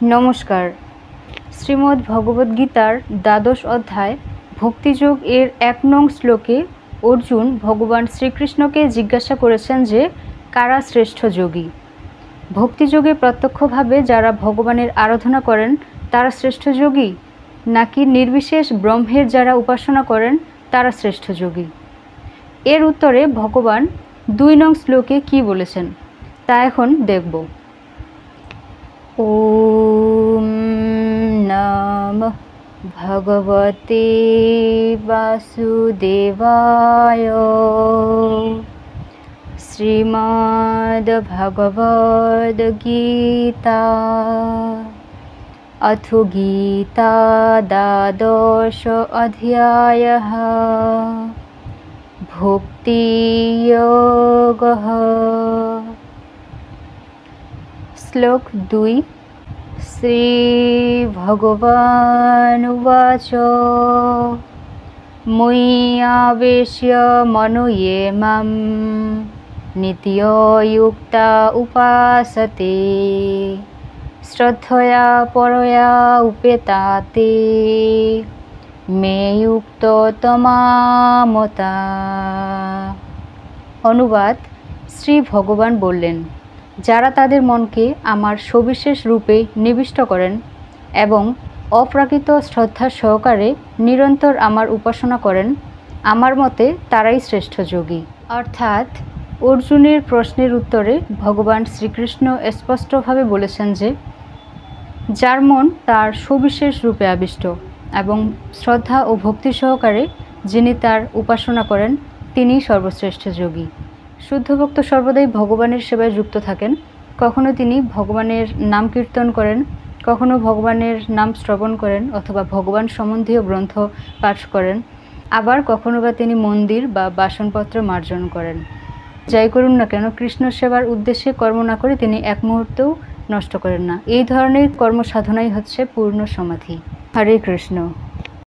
নমস্কার। শ্রীমদ্ ভগবদ্গীতার দ্বাদশ অধ্যায় ভক্তিযোগ এর ১ নং শ্লোকে অর্জুন ভগবান শ্রীকৃষ্ণকে জিজ্ঞাসা করেছেন যে কারা শ্রেষ্ঠ যোগী। ভক্তিযোগে প্রত্যক্ষভাবে যারা ভগবানের আরাধনা করেন তারা শ্রেষ্ঠ যোগী, নাকি নির্বিশেষ ব্রহ্মের যারা উপাসনা করেন তারা শ্রেষ্ঠ যোগী? এর উত্তরে ভগবান ২ নং শ্লোকে কী বলেছেন তা এখন দেখব। ওম নমঃ ভগবতে বাসুদেবায়। শ্রীমদ্ ভগবদ্ গীতা অথ গীতা দ্বাদশ অধ্যায়ঃ ভক্তিযোগঃ। শ্লোক ২। শ্রীভগবানুবাচ ময়্যাবেশ্য মনো ये মাং নিত্যযুক্তা উপাসতে শ্রদ্ধয়া পরয়া উপাসতে মে যুক্ততমা। অনুবাদ: শ্রী ভগবান বললেন, যারা তাদের মনকে আমার সবিশেষ রূপে নিবিষ্ট করেন এবং অপ্রাকৃত শ্রদ্ধা সহকারে নিরন্তর আমার উপাসনা করেন, আমার মতে তারাই শ্রেষ্ঠ যোগী। অর্থাৎ অর্জুনের প্রশ্নের উত্তরে ভগবান শ্রীকৃষ্ণ স্পষ্টভাবে বলেছেন যে যার মন তার সবিশেষ রূপে আবিষ্ট এবং শ্রদ্ধা ও ভক্তি সহকারে যিনি তার উপাসনা করেন তিনি সর্বশ্রেষ্ঠ যোগী। শুদ্ধ ভক্ত সর্বদাই ভগবানের সেবায় যুক্ত থাকেন। কখনো তিনি ভগবানের নাম কীর্তন করেন, কখনো ভগবানের নাম শ্রবণ করেন অথবা ভগবান সম্বন্ধীয় গ্রন্থ পাঠ করেন, আবার কখনো বা তিনি মন্দির বা বাসনপত্র মার্জন করেন। যাই করুন না কেন, কৃষ্ণ সেবার উদ্দেশ্যে কর্ম না করে তিনি এক মুহূর্তেও নষ্ট করেন না। এই ধরনের কর্ম সাধনাই হচ্ছে পূর্ণ সমাধি। হরে কৃষ্ণ।